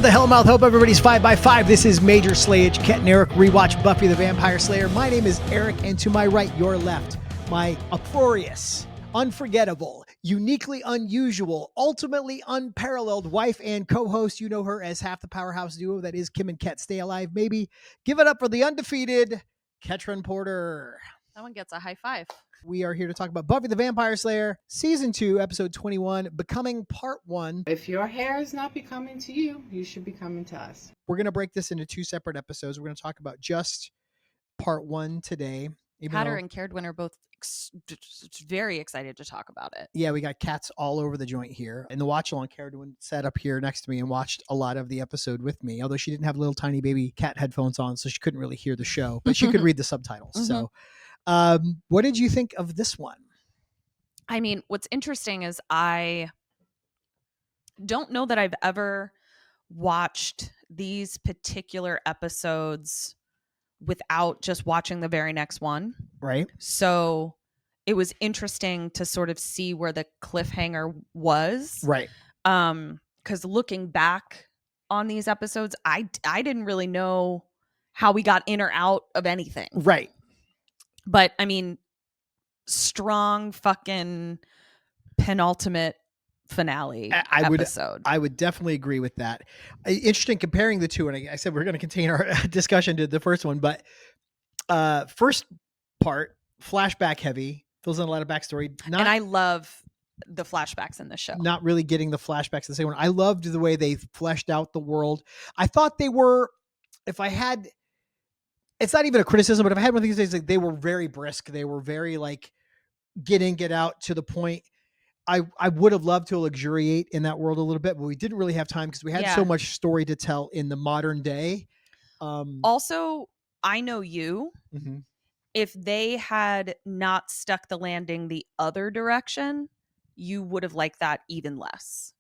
the Hellmouth. Hope everybody's 5x5. This is Major Slayage, Ket Arik, Rewatch Buffy the Vampire Slayer. My name is Eric, and to my right, your left, my uproarious, unforgettable, uniquely unusual, ultimately unparalleled wife and co-host. You know her as half the powerhouse duo that is Kim and Ket. Stay alive, maybe. Give it up for the undefeated Ketryn Porter. That one gets a high five. We are here to talk about Buffy the Vampire Slayer, Season 2, Episode 21, Becoming Part 1. If your hair is not becoming to you, you should be coming to us. We're going to break this into two separate episodes. We're going to talk about just Part 1 today. Hatter and Ketryn are both very excited to talk about it. Yeah, we got cats all over the joint here. And the watch-along Ketryn sat up here next to me and watched a lot of the episode with me, although she didn't have little tiny baby cat headphones on, so she couldn't really hear the show, but she could read the subtitles. Mm-hmm. So what did you think of this one? I mean, what's interesting is I don't know that I've ever watched these particular episodes without just watching the very next one. Right. So it was interesting to sort of see where the cliffhanger was. Right. Because looking back on these episodes, I didn't really know how we got in or out of anything. Right. But I mean, strong fucking penultimate finale episode. I would definitely agree with that. Interesting comparing the two. And I said we're going to contain our discussion to the first one, but first part, flashback heavy, fills in a lot of backstory. And I love the flashbacks in the show. Not really getting the flashbacks the same one. I loved the way they fleshed out the world. I thought they were, it's not even a criticism, but if I had one of these days, like, they were very brisk. They were very like get in, get out to the point. I would have loved to luxuriate in that world a little bit, but we didn't really have time because we had so much story to tell in the modern day. Also, I know you. Mm-hmm. If they had not stuck the landing the other direction, you would have liked that even less.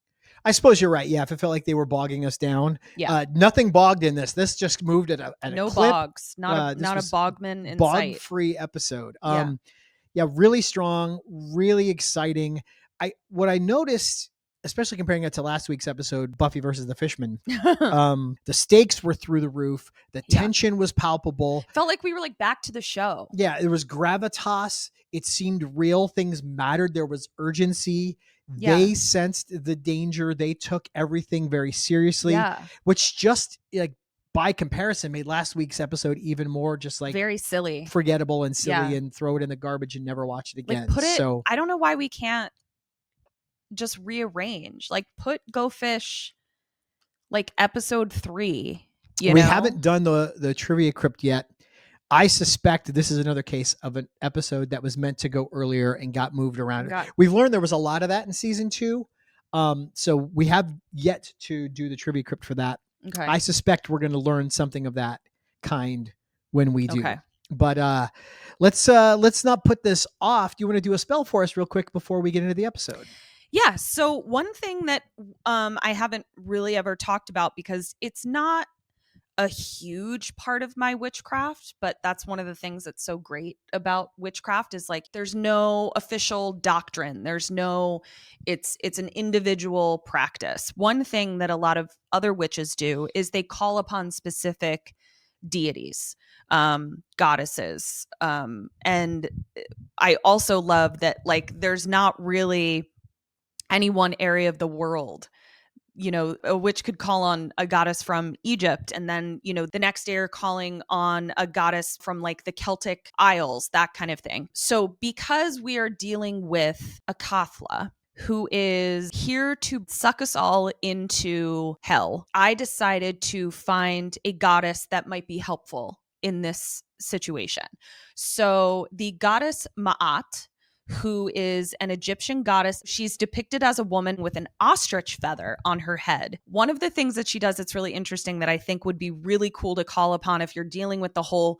I suppose you're right. Yeah, if it felt like they were bogging us down. Yeah. Nothing bogged in this. This just moved at a no clip. Bogs. Not a bogman in sight. Bog-free episode. Yeah, really strong, really exciting. What I noticed, especially comparing it to last week's episode, Buffy versus the Fishman, the stakes were through the roof. The tension was palpable. Felt like we were like back to the show. Yeah, there was gravitas. It seemed real. Things mattered. There was urgency. Yeah. They sensed the danger. They took everything very seriously, which just like by comparison made last week's episode even more just like very silly, forgettable and silly, and throw it in the garbage and never watch it again. Like I don't know why we can't just rearrange, like put Go Fish like episode 3. We haven't done the trivia crypt yet. I suspect this is another case of an episode that was meant to go earlier and got moved around. We've learned there was a lot of that in season 2. So we have yet to do the trivia crypt for that. Okay. I suspect we're going to learn something of that kind when we do. Okay. But let's not put this off. Do you want to do a spell for us real quick before we get into the episode? Yeah. So one thing that I haven't really ever talked about, because it's not a huge part of my witchcraft, but that's one of the things that's so great about witchcraft is like there's no official doctrine. There's no it's an individual practice. One thing that a lot of other witches do is they call upon specific deities, goddesses, and I also love that like there's not really any one area of the world. A witch could call on a goddess from Egypt, and then, the next day you're calling on a goddess from like the Celtic Isles, that kind of thing. So because we are dealing with a Cathla who is here to suck us all into hell, I decided to find a goddess that might be helpful in this situation. So the goddess Ma'at, who is an Egyptian goddess. She's depicted as a woman with an ostrich feather on her head. One of the things that she does that's really interesting that I think would be really cool to call upon if you're dealing with the whole,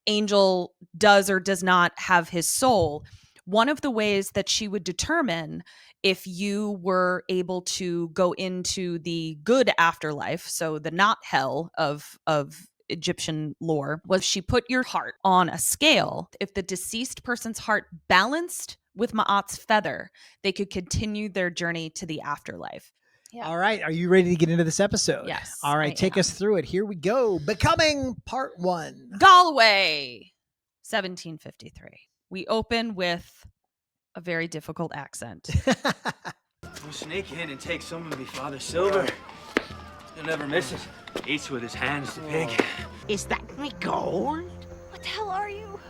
angel does or does not have his soul. One of the ways that she would determine if you were able to go into the good afterlife, so the not hell of Egyptian lore, was she put your heart on a scale. If the deceased person's heart balanced with Ma'at's feather, they could continue their journey to the afterlife. Yeah. All right. Are you ready to get into this episode? Yes, All right. I Take am. us through it. Here we go. Becoming Part 1. Galway, 1753. We open with a very difficult accent. I'll sneak in and take some of me father's silver. He'll never miss it. Eats with his hands, the pig. Is that me gold? What the hell are you?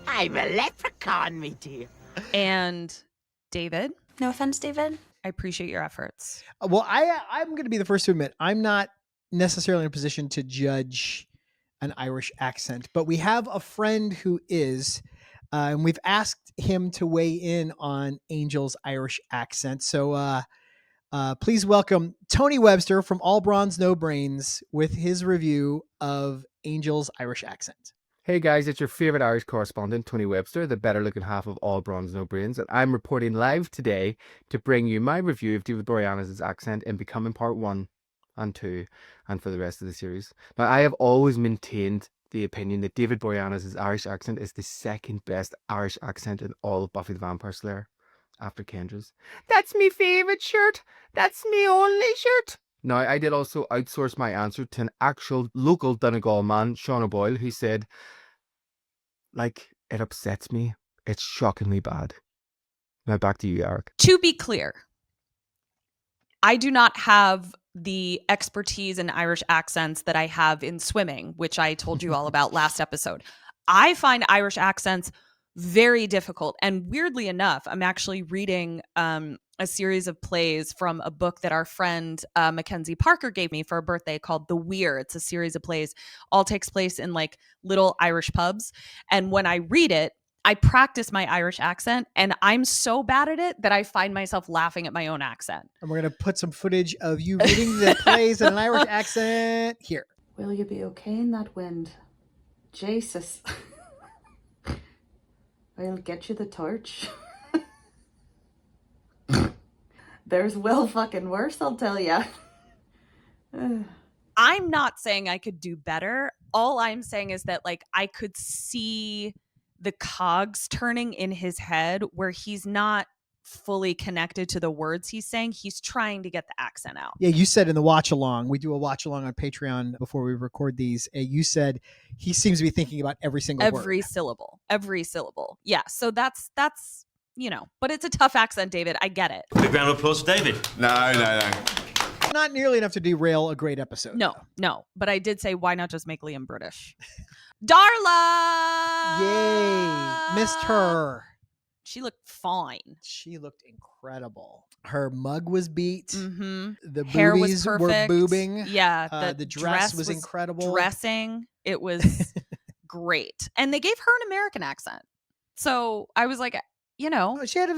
I'm a leprechaun, me dear. And David, No offense, David. I appreciate your efforts. Well, I'm going to be the first to admit I'm not necessarily in a position to judge an Irish accent, but we have a friend who is, and we've asked him to weigh in on Angel's Irish accent. So please welcome Tony Webster from All Bronze No Brains with his review of Angel's Irish accent. Hey guys, it's your favorite Irish correspondent, Tony Webster, the better looking half of All Bronze No Brains, and I'm reporting live today to bring you my review of David Boreanaz's accent in Becoming Part 1 and 2, and for the rest of the series. Now, I have always maintained the opinion that David Boreanaz's Irish accent is the second best Irish accent in all of Buffy the Vampire Slayer, after Kendra's. That's me favourite shirt! That's me only shirt! Now, I did also outsource my answer to an actual local Donegal man, Sean O'Boyle, who said, like, it upsets me. It's shockingly bad. Now back to you, Arik. To be clear, I do not have the expertise in Irish accents that I have in swimming, which I told you all about last episode. I find Irish accents very difficult. And weirdly enough, I'm actually reading a series of plays from a book that our friend Mackenzie Parker gave me for a birthday called The Weir. It's a series of plays, all takes place in like little Irish pubs. And when I read it, I practice my Irish accent, and I'm so bad at it that I find myself laughing at my own accent. And we're going to put some footage of you reading the plays in an Irish accent here. Will you be okay in that wind? Jesus. I'll get you the torch. There's well fucking worse, I'll tell ya. I'm not saying I could do better. All I'm saying is that like I could see the cogs turning in his head where he's not fully connected to the words he's saying. He's trying to get the accent out. Yeah, you said in the watch along, we do a watch along on Patreon before we record these. You said he seems to be thinking about every single word. Every syllable. Yeah. So that's, you know, but it's a tough accent, David. I get it. Big round of applause for David. No. Not nearly enough to derail a great episode. No. But I did say, why not just make Liam British? Darla! Yay. Missed her. She looked fine. She looked incredible. Her mug was beat. Mm-hmm. The Hair was boobies were perfect. boobing. Yeah. The dress was incredible. Dressing. It was great. And they gave her an American accent. So I was like, you know. She had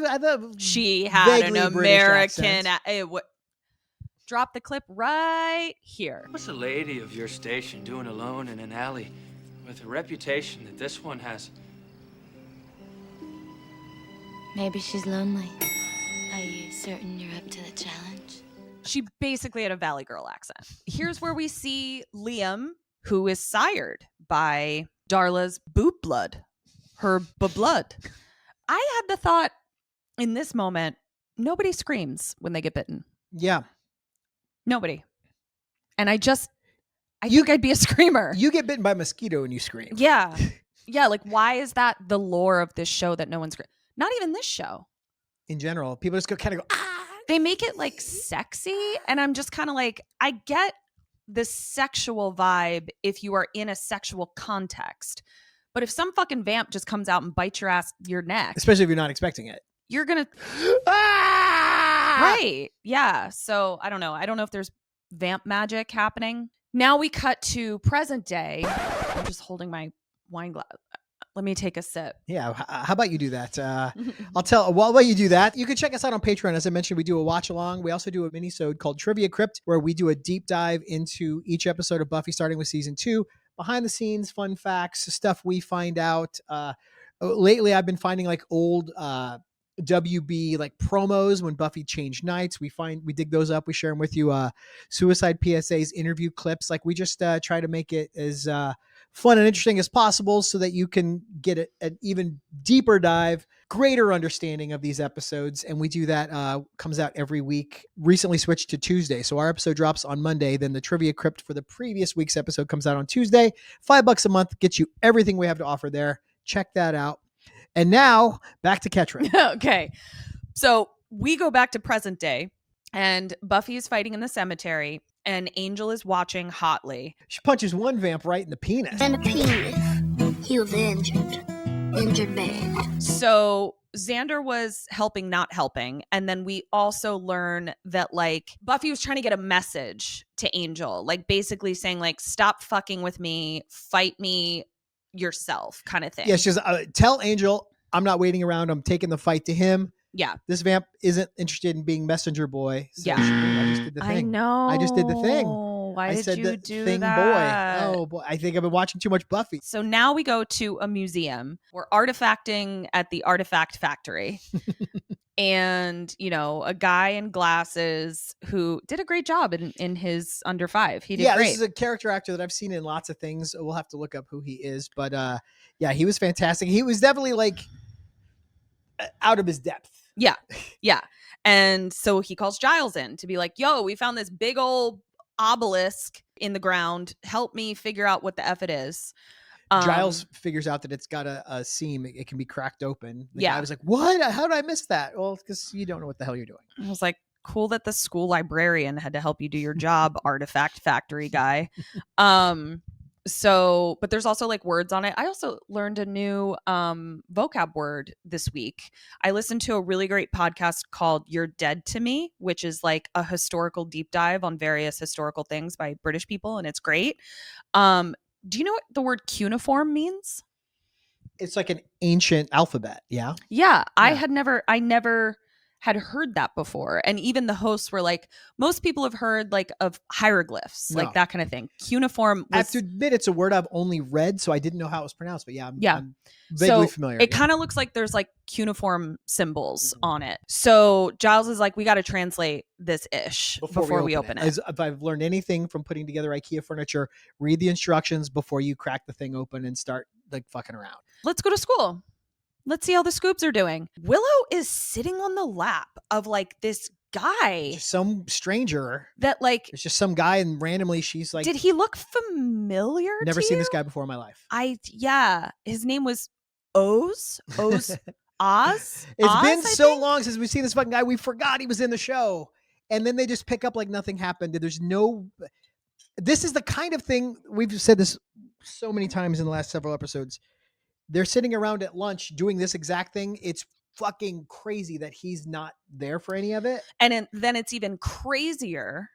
an American drop the clip right here. What's a lady of your station doing alone in an alley with a reputation that this one has? Maybe she's lonely. Are you certain you're up to the challenge? She basically had a Valley Girl accent. Here's where we see Liam, who is sired by Darla's boob blood, her blood. I had the thought in this moment, nobody screams when they get bitten. Yeah. Nobody. And I think I'd be a screamer. You get bitten by a mosquito and you scream. Yeah. Yeah. Like, why is that the lore of this show that no one screams? Not even this show. In general, people just kind of go, ah. They make it like sexy. And I'm just kind of like, I get the sexual vibe if you are in a sexual context. But if some fucking vamp just comes out and bites your neck. Especially if you're not expecting it. You're going to. Ah! Right. Yeah. So I don't know. I don't know if there's vamp magic happening. Now we cut to present day. I'm just holding my wine glass. Let me take a sip. Yeah. How about you do that? While you do that, you can check us out on Patreon. As I mentioned, we do a watch along. We also do a mini-sode called Trivia Crypt, where we do a deep dive into each episode of Buffy, starting with season 2. Behind the scenes, fun facts, stuff we find out. Lately, I've been finding like old WB like promos when Buffy changed nights. We dig those up. We share them with you. Suicide PSA's interview clips. Like we just try to make it as fun and interesting as possible so that you can get an even deeper dive, greater understanding of these episodes. And we do that, comes out every week. Recently switched to Tuesday. So our episode drops on Monday. Then the trivia crypt for the previous week's episode comes out on Tuesday. $5 a month gets you everything we have to offer there. Check that out. And now back to Ketryn. Okay. So we go back to present day, and Buffy is fighting in the cemetery, and Angel is watching hotly. She punches one vamp right in the penis. And a penis. He was injured. Injured bad. So Xander was helping, not helping. And then we also learn that like Buffy was trying to get a message to Angel, like basically saying like, stop fucking with me, fight me yourself kind of thing. Yeah, she says, tell Angel I'm not waiting around. I'm taking the fight to him. Yeah. This vamp isn't interested in being messenger boy. So Yeah. I just did the thing. I know. I just did the thing. Why I did said you the do thing that? boy. Oh boy. I think I've been watching too much Buffy. So now we go to a museum. We're artifacting at the artifact factory. And, you know, a guy in glasses who did a great job in his under 5. He did great. This is a character actor that I've seen in lots of things. We'll have to look up who he is. But yeah, he was fantastic. He was definitely like out of his depth. Yeah. Yeah. And so he calls Giles in to be like, yo, we found this big old obelisk in the ground. Help me figure out what the F it is. Giles figures out that it's got a seam. It can be cracked open. The Yeah. guy was like, what? How did I miss that? Well, because you don't know what the hell you're doing. I was like, cool that the school librarian had to help you do your job, artifact factory guy. So, but there's also like words on it. I also learned a new vocab word this week. I listened to a really great podcast called You're Dead to Me, which is like a historical deep dive on various historical things by British people, and it's great. Do you know what the word cuneiform means? It's like an ancient alphabet. Yeah. Yeah, I Yeah. never had heard that before. And even the hosts were like, most people have heard like of hieroglyphs, No. like that kind of thing. Cuneiform I have was, to admit, it's a word I've only read, so I didn't know how it was pronounced. But yeah, Yeah. I'm vaguely so familiar. it kind of looks like there's like cuneiform symbols on it. So Giles is like, we got to translate this ish before we open it. As if I've learned anything from putting together IKEA furniture, read the instructions before you crack the thing open and start like fucking around. Let's go to school. Let's see how the Scoops are doing. Willow is sitting on the lap of like this guy Just some stranger. that like, It's just some guy, and randomly she's like, did he look familiar? never to seen you? this guy before in my life. Yeah, his name was Oz. Oz. It's been so long since we've seen this fucking guy. We forgot he was in the show. And then they just pick up like nothing happened. This is the kind of thing, we've said this so many times in the last several episodes. They're sitting around at lunch doing this exact thing. It's fucking crazy that he's not there for any of it. And then it's even crazier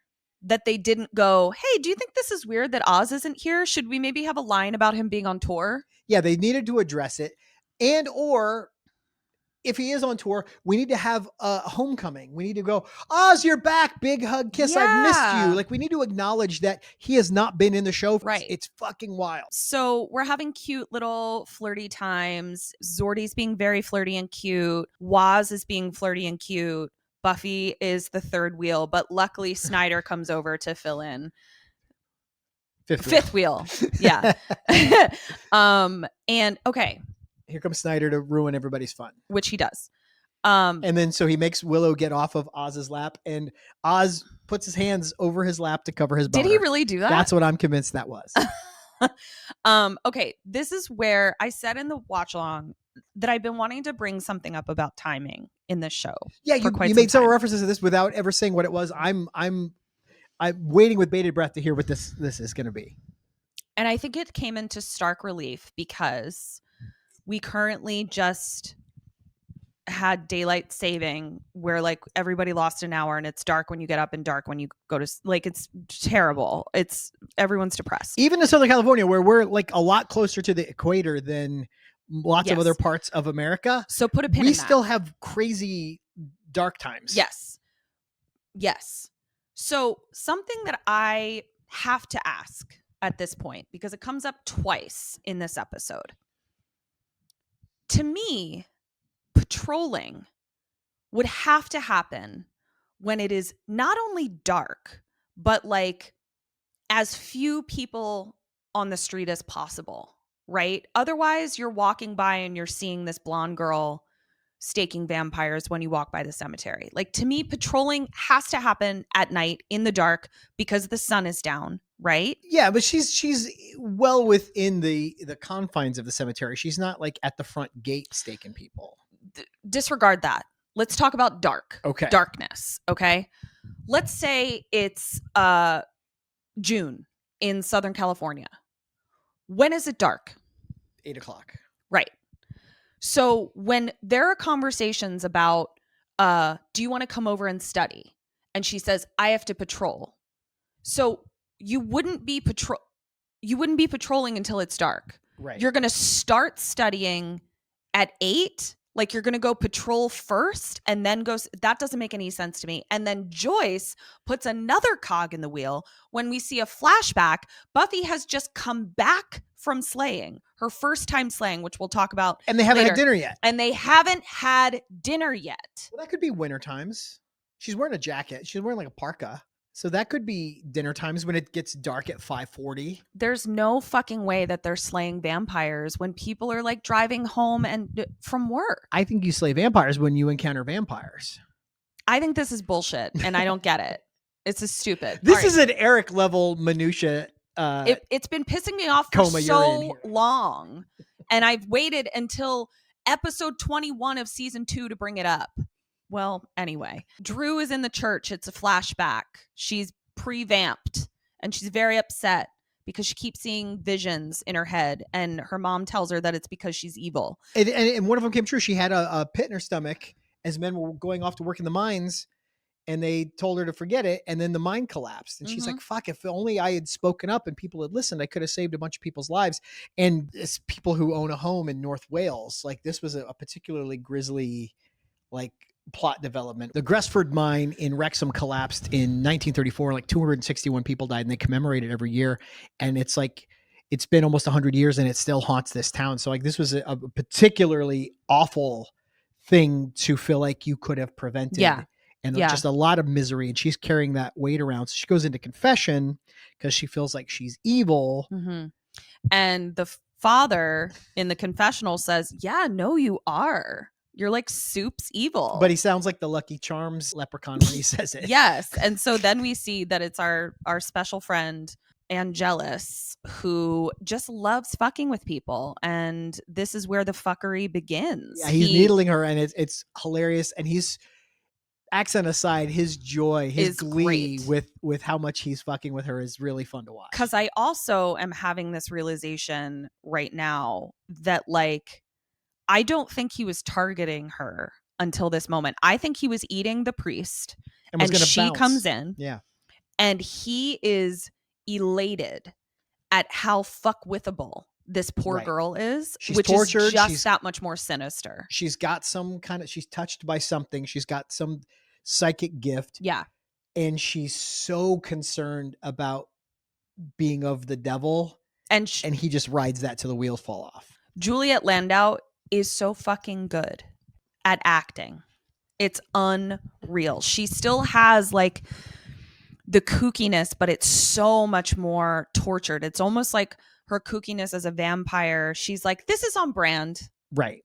that they didn't go, hey, do you think this is weird that Oz isn't here? Should we maybe have a line about him being on tour? Yeah, they needed to address it. And or if he is on tour, we need to have a homecoming. We need to go, Oz, you're back. Big hug, kiss. I've missed Yeah. you. Like, we need to acknowledge that he has not been in the show. Right. It's fucking wild. So we're having cute little flirty times. Zordy's being very flirty and cute. Waz is being flirty and cute. Buffy is the third wheel, but luckily Snyder comes over to fill in. Fifth wheel. Yeah. And okay, Here comes Snyder to ruin everybody's fun. which he does. And then so he makes Willow get off of Oz's lap, and Oz puts his hands over his lap to cover his boner. Did he really do that? That's what I'm convinced that was. Okay, this is where I said in the watch along that I've been wanting to bring something up about timing in this show. Yeah, for you quite made some several time. references to this without ever saying what it was. I'm waiting with bated breath to hear what this is going to be. And I think it came into stark relief because we currently just had daylight saving where like everybody lost an hour and it's dark when you get up and dark when you go to like, it's terrible. Everyone's depressed. Even in Southern California, where we're like a lot closer to the equator than lots of Yes. other parts of America, So put a pin we in that. still have crazy dark times. Yes. Yes. So something that I have to ask at this point, because it comes up twice in this episode. To me, patrolling would have to happen when it is not only dark, but like as few people on the street as possible, right? Otherwise, you're walking by and you're seeing this blonde girl staking vampires when you walk by the cemetery. Like, to me, patrolling has to happen at night in the dark because the sun is down, right? Yeah, but she's well within the confines of the cemetery. She's not like at the front gate staking people. Disregard that. Let's talk about darkness. Okay. Let's say it's June in Southern California. When is it dark? 8:00. Right. So when there are conversations about, do you want to come over and study? And she says, I have to patrol. So you wouldn't be patrolling until it's dark. Right. You're going to start studying at 8. Like, you're going to go patrol first and then go. That doesn't make any sense to me. And then Joyce puts another cog in the wheel when we see a flashback. Buffy has just come back from slaying, her first time slaying, which we'll talk about. And they haven't later. had dinner yet. And they haven't had dinner yet. Well, that could be winter times. She's wearing a jacket. She's wearing like a parka. So that could be dinner times when it gets dark at 5:40. There's no fucking way that they're slaying vampires when people are like driving home and from work. I think you slay vampires when you encounter vampires. I think this is bullshit and I don't get it. It's just stupid. This is an Eric level minutia. It's been pissing me off for coma you're in so here. long. And I've waited until episode 21 of season 2 to bring it up. Well, anyway, Drew is in the church. It's a flashback. She's pre-vamped and she's very upset because she keeps seeing visions in her head. And her mom tells her that it's because she's evil. And one of them came true. She had a pit in her stomach as men were going off to work in the mines. And they told her to forget it. And then the mine collapsed. And she's like, fuck, if only I had spoken up and people had listened, I could have saved a bunch of people's lives. And it's people who own a home in North Wales. Like, this was a particularly grisly, like, plot development. The Gresford mine in Wrexham collapsed in 1934. Like 261 people died, and they commemorate it every year. And it's like, it's been almost 100 years and it still haunts this town. So like, this was a particularly awful thing to feel like you could have prevented. Yeah. And just a lot of misery. And she's carrying that weight around. So she goes into confession because she feels like she's evil. Mm-hmm. And the father in the confessional says, yeah, no, you are. You're like Soup's evil. But he sounds like the Lucky Charms leprechaun when he says it. Yes. And so then we see that it's our special friend, Angelus, who just loves fucking with people. And this is where the fuckery begins. Yeah, he's needling her, and it's hilarious. And he's, accent aside, his joy, his glee with how much he's fucking with her is really fun to watch. Because I also am having this realization right now that, like, I don't think he was targeting her until this moment. I think he was eating the priest, and she comes in. Yeah. And he is elated at how fuckwithable this poor girl is, she's which tortured. Is just that much more sinister. She's got she's touched by something. She's got some psychic gift. Yeah. And she's so concerned about being of the devil. And he just rides that till the wheels fall off. Juliet Landau is so fucking good at acting. It's unreal. She still has like the kookiness, but it's so much more tortured. It's almost like her kookiness as a vampire. She's like, this is on brand. Right.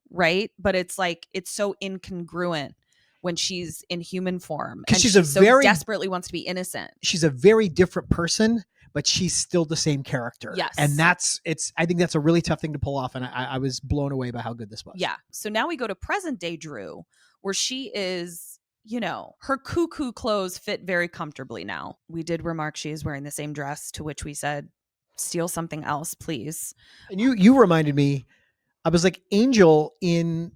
But it's like, it's so incongruent when she's in human form. Because she's desperately wants to be innocent. She's a very different person, but she's still the same character. Yes. And I think that's a really tough thing to pull off. And I was blown away by how good this was. Yeah. So now we go to present day Drew, where she is, you know, her cuckoo clothes fit very comfortably now. We did remark she is wearing the same dress, to which we said, steal something else, please. And you reminded me, I was like, Angel in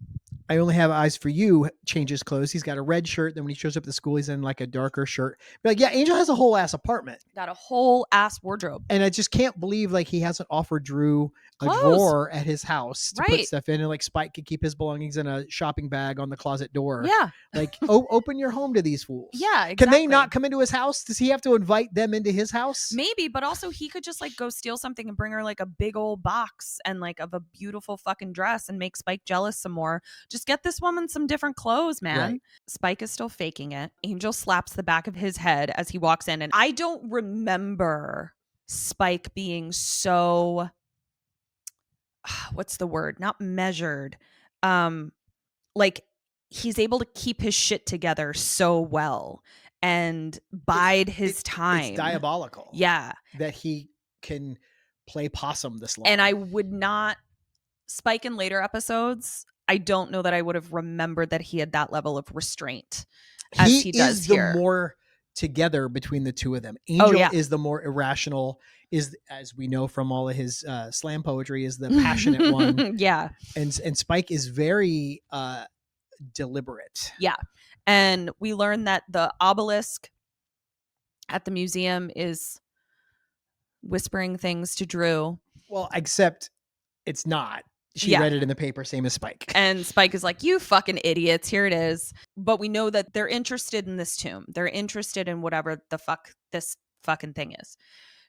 I Only Have Eyes for You changes clothes. He's got a red shirt. Then when he shows up at the school, he's in like a darker shirt. But like, yeah, Angel has a whole ass apartment. Got a whole ass wardrobe. And I just can't believe like he hasn't offered Drew a drawer at his house to put stuff in. And like Spike could keep his belongings in a shopping bag on the closet door. Yeah. Like, open your home to these fools. Yeah, exactly. Can they not come into his house? Does he have to invite them into his house? Maybe, but also he could just like go steal something and bring her like a big old box and like of a beautiful fucking dress and make Spike jealous some more. Just get this woman some different clothes, man. Right. Spike is still faking it. Angel slaps the back of his head as he walks in, and I don't remember Spike being so, what's the word? Not measured. Like he's able to keep his shit together so well and bide his time. It's diabolical. Yeah. That he can play possum this long. And I would not, Spike in later episodes, I don't know that I would have remembered that he had that level of restraint as he does is here. the more together between the two of them. Angel yeah. is the more irrational, is, as we know from all of his slam poetry, is the passionate one. Yeah. And Spike is very deliberate. Yeah. And we learn that the obelisk at the museum is whispering things to Drew. Well, except it's not. She Yeah. read it in the paper, same as Spike. And Spike is like, you fucking idiots, here it is. But we know that they're interested in this tomb. They're interested in whatever the fuck this fucking thing is.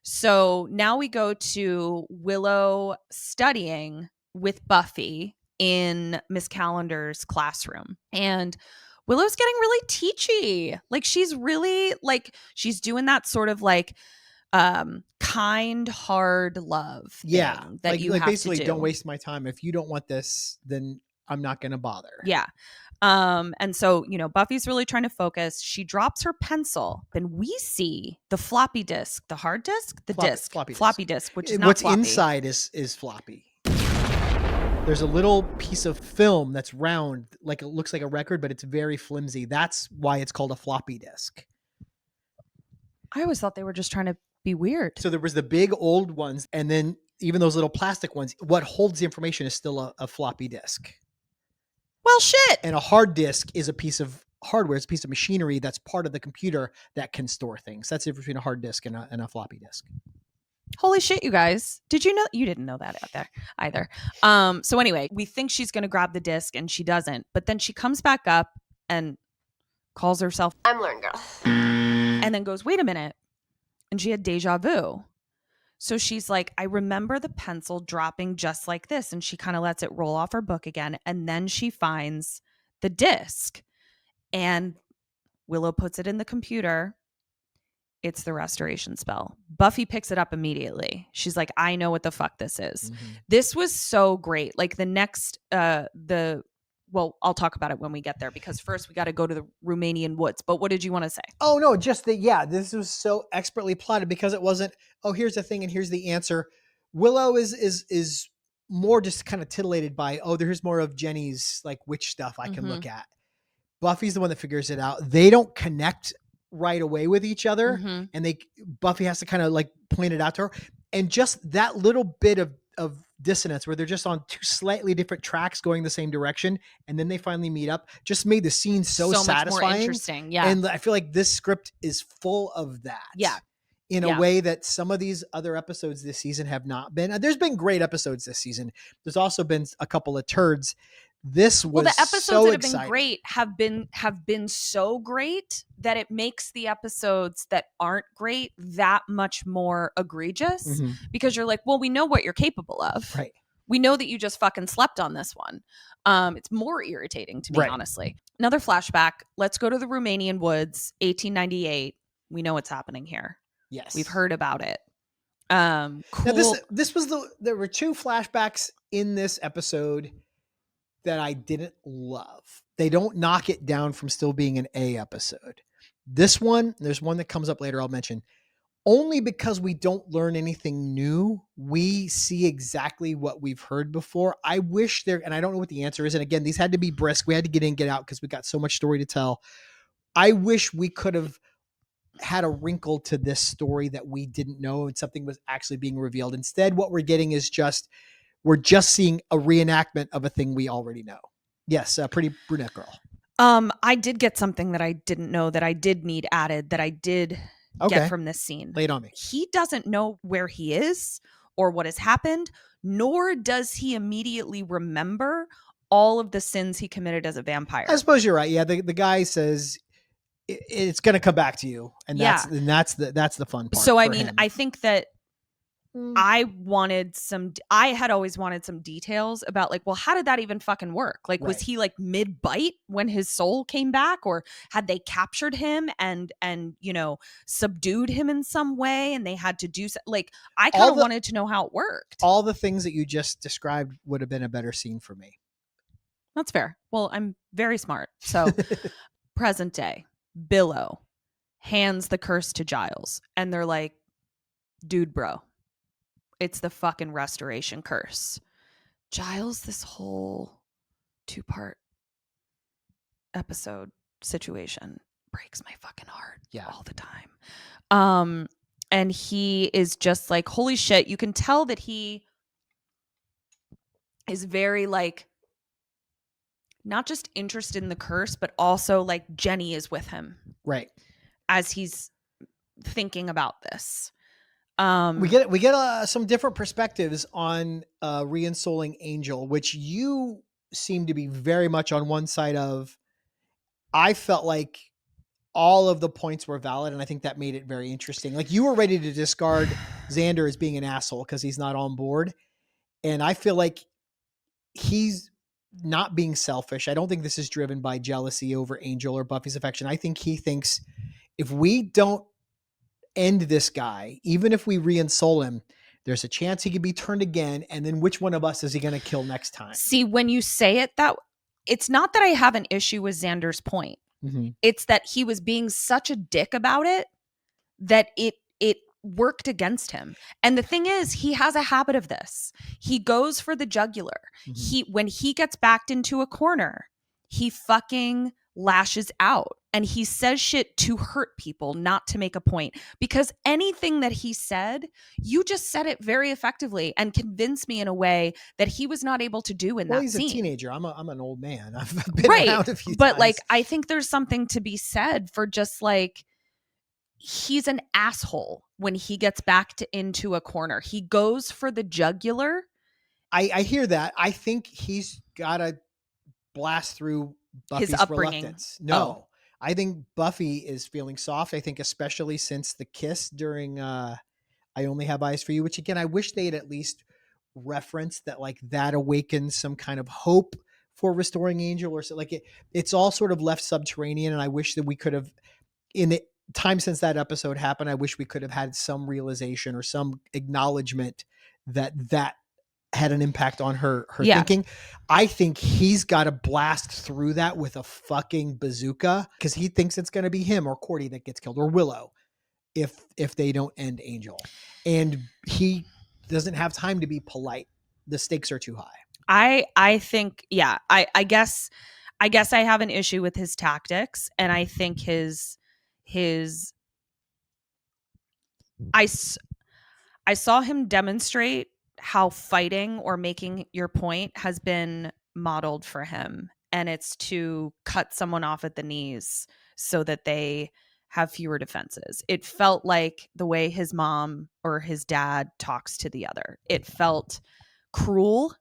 So now we go to Willow studying with Buffy in Miss Calendar's classroom. And Willow's getting really teachy. Like she's really like, she's doing that sort of like kind, hard love thing that you have basically to do. Don't waste my time. If you don't want this, then I'm not going to bother. Yeah. And so, you know, Buffy's really trying to focus. She drops her pencil. Then we see the floppy disk, the hard disk, the disk, floppy disk, which is not what's floppy. inside is floppy. There's a little piece of film that's round, like it looks like a record, but it's very flimsy. That's why it's called a floppy disk. I always thought they were just trying to be weird. So there was the big old ones, and then even those little plastic ones. What holds the information is still a floppy disk. Well, shit. And a hard disk is a piece of hardware. It's a piece of machinery that's part of the computer that can store things. That's the difference between a hard disk and a floppy disk. Holy shit, you guys. Did you know? You didn't know that out there either. So anyway, we think she's going to grab the disc and she doesn't. But then she comes back up and calls herself, I'm learned, girl. and then goes, wait a minute. And she had deja vu. So she's like, I remember the pencil dropping just like this. And she kind of lets it roll off her book again. And then she finds the disc. And Willow puts it in the computer. It's the restoration spell. Buffy picks it up immediately. She's like, I know what the fuck this is. Mm-hmm. This was so great. Like the next, well, I'll talk about it when we get there because first we got to go to the Romanian woods. But what did you want to say? Oh, no, just that, yeah, this was so expertly plotted because it wasn't, oh, here's the thing and here's the answer. Willow is more just kind of titillated by, oh, there's more of Jenny's like witch stuff I can look at. Buffy's the one that figures it out. They don't connect right away with each other. And Buffy has to kind of like point it out to her. And just that little bit of dissonance where they're just on two slightly different tracks going the same direction and then they finally meet up just made the scene so satisfying. Much more interesting. Yeah. And I feel like this script is full of that. Yeah. In a way that some of these other episodes this season have not been. There's been great episodes this season. There's also been a couple of turds. This was the episodes so that have exciting. been great have been so great that it makes the episodes that aren't great that much more egregious because you're like, well, we know what you're capable of. Right. We know that you just fucking slept on this one. It's more irritating to me, honestly. Another flashback. Let's go to the Romanian woods, 1898. We know what's happening here. Yes. We've heard about it. Cool. Now this was there were two flashbacks in this episode that I didn't love. They don't knock it down from still being an A episode. This one, there's one that comes up later I'll mention. Only because we don't learn anything new, we see exactly what we've heard before. I wish and I don't know what the answer is. And again, these had to be brisk. We had to get in, get out because we got so much story to tell. I wish we could have had a wrinkle to this story that we didn't know and something was actually being revealed. Instead, what we're getting is we're just seeing a reenactment of a thing we already know. Yes, a pretty brunette girl. I did get something that I didn't know that I did need added that I did get from this scene. Lay it on me. He doesn't know where he is or what has happened, nor does he immediately remember all of the sins he committed as a vampire. I suppose you're right. Yeah, the guy says it's going to come back to you, and that's the fun part. So I for mean, him. I think that I had always wanted some details about like, well, how did that even fucking work? Like, was Right. he like mid bite when his soul came back, or had they captured him and subdued him in some way, and they had to do like, I kind of wanted to know how it worked. All the things that you just described would have been a better scene for me. That's fair. Well, I'm very smart. So present day, Willow hands the curse to Giles, and they're like, dude, bro, it's the fucking restoration curse. Giles, this whole 2-part episode situation breaks my fucking heart all the time. And he is just like, holy shit. You can tell that he is very like, not just interested in the curse, but also like Jenny is with him. Right. As he's thinking about this. We get some different perspectives on reinstalling Angel, which you seem to be very much on one side of. I felt like all of the points were valid, and I think that made it very interesting. Like, you were ready to discard Xander as being an asshole because he's not on board, and I feel like he's not being selfish. I don't think this is driven by jealousy over Angel or Buffy's affection. I think he thinks if we don't end this guy, even if we reinstall him, there's a chance he could be turned again, and then which one of us is he going to kill next time? See, when you say it, that it's not that I have an issue with Xander's point. Mm-hmm. It's that he was being such a dick about it that it worked against him. And the thing is, he has a habit of this. He goes for the jugular. Mm-hmm. When he gets backed into a corner, he fucking lashes out, and he says shit to hurt people, not to make a point. Because anything that he said, you just said it very effectively and convinced me in a way that he was not able to do in that he's scene. A teenager. I'm an old man. I've been around a few but times. like, I think there's something to be said for just like, he's an asshole when he gets backed into a corner. He goes for the jugular. I hear that. I think he's got to blast through Buffy's his upbringing. Reluctance. No, I think Buffy is feeling soft. I think especially since the kiss during I Only Have Eyes for You, which again, I wish they had at least referenced that, like that awakens some kind of hope for restoring Angel, or so. Like it's all sort of left subterranean. And I wish that we could have, in the time since that episode happened, I wish we could have had some realization or some acknowledgement that had an impact on her thinking. I think he's got to blast through that with a fucking bazooka, because he thinks it's going to be him or Cordy that gets killed, or Willow, if they don't end Angel. And he doesn't have time to be polite. The stakes are too high. I think, I guess I have an issue with his tactics, and I think I saw him demonstrate how fighting or making your point has been modeled for him, and it's to cut someone off at the knees so that they have fewer defenses. It felt like the way his mom or his dad talks to the other. It felt cruel,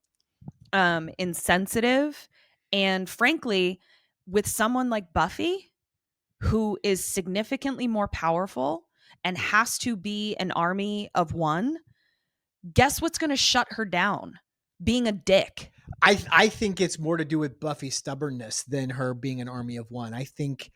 insensitive, and frankly, with someone like Buffy, who is significantly more powerful and has to be an army of one, guess what's going to shut her down? Being a dick. I think it's more to do with Buffy's stubbornness than her being an army of one. I think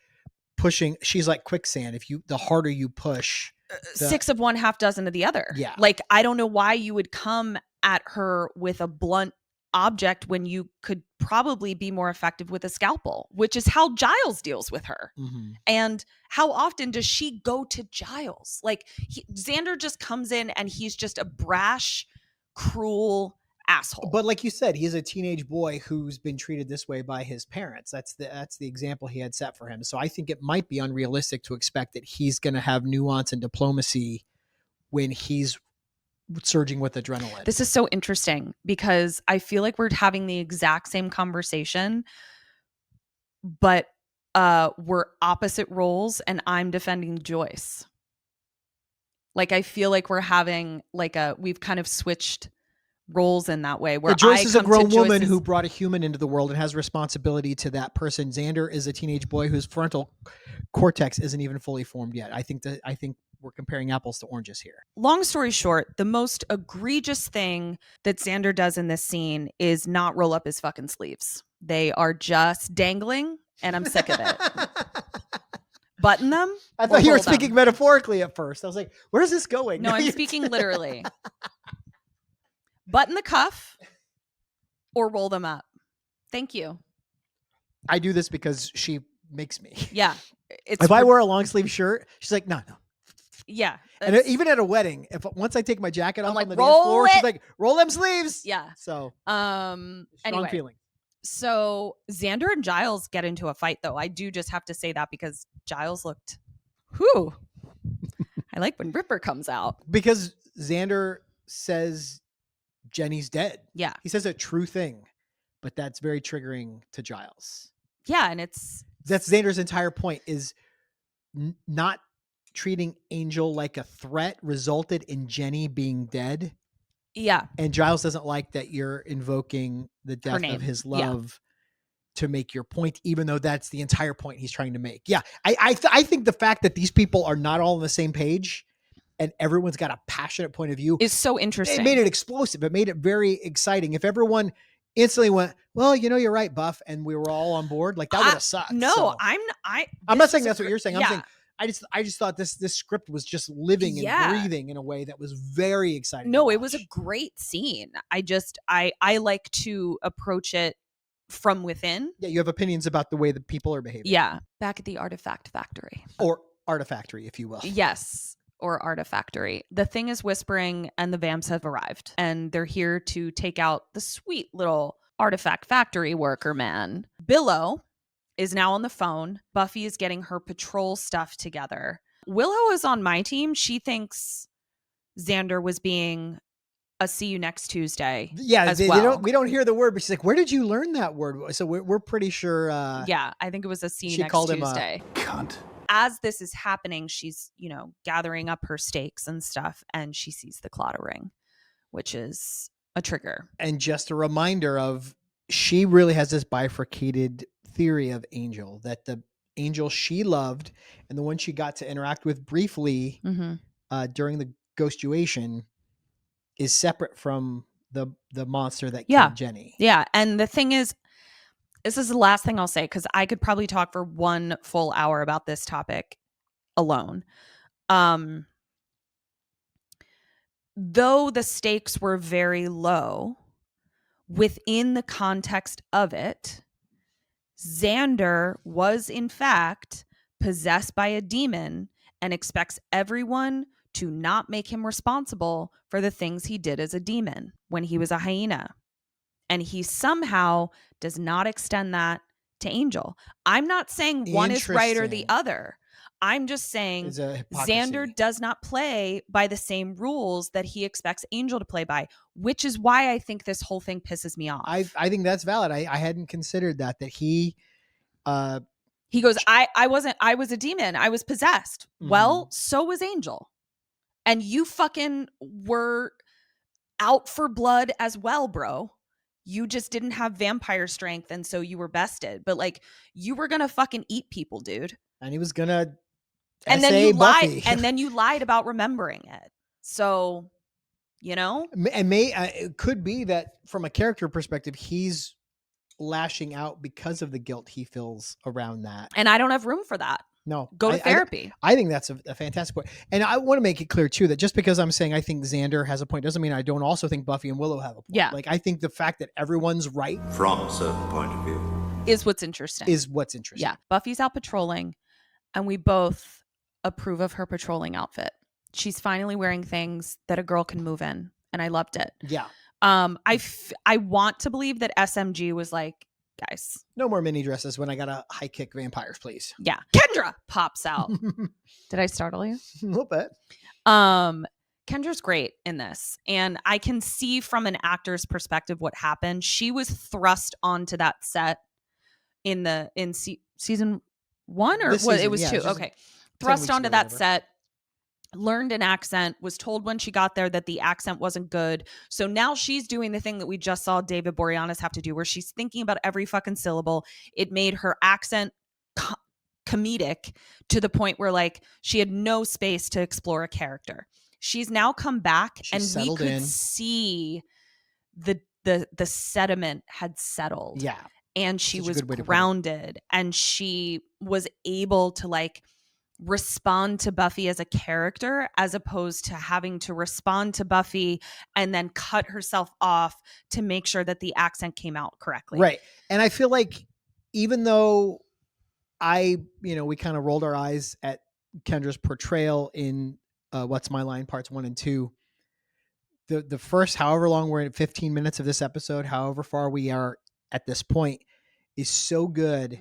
pushing, she's like quicksand. The harder you push, 6 of one, half dozen of the other. Yeah. Like, I don't know why you would come at her with a blunt object when you could probably be more effective with a scalpel, which is how Giles deals with her. Mm-hmm. And how often does she go to Giles? Like, Xander just comes in and he's just a brash, cruel asshole. But like you said, he's a teenage boy who's been treated this way by his parents. That's the example he had set for him. So I think it might be unrealistic to expect that he's going to have nuance and diplomacy when he's surging with adrenaline. This is so interesting because I feel like we're having the exact same conversation, but we're opposite roles, and I'm defending Joyce. Like, I feel like we're having we've kind of switched roles in that way, where Joyce is a grown woman who brought a human into the world and has responsibility to that person. Xander is a teenage boy whose frontal cortex isn't even fully formed yet. I think we're comparing apples to oranges here. Long story short, the most egregious thing that Xander does in this scene is not roll up his fucking sleeves. They are just dangling, and I'm sick of it. Button them. I thought you were speaking metaphorically at first. I was like, where's this going? No, I'm speaking literally. Button the cuff or roll them up. Thank you. I do this because she makes me. Yeah. If I wear a long sleeve shirt, she's like, no. Yeah. And even at a wedding, once I take my jacket off like, on the dance floor, she's like, roll them sleeves. Yeah. So anyway. feeling. So Xander and Giles get into a fight, though. I do just have to say that because Giles looked, whew. I like when Ripper comes out. Because Xander says Jenny's dead. Yeah. He says a true thing, but that's very triggering to Giles. Yeah. And that's Xander's entire point is not treating Angel like a threat resulted in Jenny being dead. Yeah. And Giles doesn't like that you're invoking the death of his love to make your point, even though that's the entire point he's trying to make. Yeah. I think the fact that these people are not all on the same page and everyone's got a passionate point of view is so interesting. It made it explosive. It made it very exciting. If everyone instantly went, well, you're right, Buff, and we were all on board, like that would have sucked. No, so. I'm not saying that's what you're saying. I'm yeah. saying I just thought this script was just living and breathing in a way that was very exciting. No, it was a great scene. I like to approach it from within. Yeah, you have opinions about the way that people are behaving. Yeah. Back at the Artifact Factory. Or Artifactory, if you will. Yes. Or Artifactory. The thing is whispering and the vamps have arrived. And they're here to take out the sweet little Artifact Factory worker man. Willow is now on the phone. Buffy is getting her patrol stuff together. Willow is on my team. She thinks Xander was being a see you next Tuesday. Yeah, we don't hear the word, but she's like, where did you learn that word? So we're pretty sure. Yeah, I think it was a see you next Tuesday. Cunt. As this is happening, she's, gathering up her stakes and stuff, and she sees the Claddagh ring, which is a trigger. And just a reminder of, she really has this bifurcated theory of Angel, that the Angel she loved and the one she got to interact with briefly during the ghostuation is separate from the monster that killed Jenny. Yeah. And the thing is, this is the last thing I'll say, because I could probably talk for 1 full hour about this topic alone. Though the stakes were very low, within the context of it, Xander was in fact possessed by a demon and expects everyone to not make him responsible for the things he did as a demon when he was a hyena. And he somehow does not extend that to Angel. I'm not saying one is right or the other. I'm just saying Xander does not play by the same rules that he expects Angel to play by, which is why I think this whole thing pisses me off. I think that's valid. I hadn't considered that he goes, I was a demon. I was possessed. Mm-hmm. Well, so was Angel. And you fucking were out for blood as well, bro. You just didn't have vampire strength, and so you were bested. But you were gonna fucking eat people, dude. And he was gonna and then you Buffy. lied, and then you lied about remembering it. So, and it could be that from a character perspective, he's lashing out because of the guilt he feels around that. And I don't have room for that. No, go to therapy. I think that's a fantastic point. And I want to make it clear too, that just because I'm saying I think Xander has a point doesn't mean I don't also think Buffy and Willow have a point. Yeah. I think the fact that everyone's right from a certain point of view is what's interesting. Yeah. Buffy's out patrolling, and we both approve of her patrolling outfit. She's finally wearing things that a girl can move in, and I loved it. Yeah. I want to believe that SMG was like, guys, no more mini dresses when I got to high kick vampires, please. Yeah. Kendra pops out. Did I startle you? A little bit. Kendra's great in this, and I can see from an actor's perspective what happened. She was thrust onto that set in season 1 or what? It was 2. Okay. Thrust onto that set, learned an accent, was told when she got there that the accent wasn't good. So now she's doing the thing that we just saw David Boreanaz have to do, where she's thinking about every fucking syllable. It made her accent comedic to the point where like she had no space to explore a character. She's now come back and we could see the sediment had settled. Yeah. And she was grounded and she was able to like respond to Buffy as a character as opposed to having to respond to Buffy and then cut herself off to make sure that the accent came out correctly. Right. And I feel like even though we kind of rolled our eyes at Kendra's portrayal in What's My Line parts 1 and 2, the first however long we're in, 15 minutes of this episode, however far we are at this point, is so good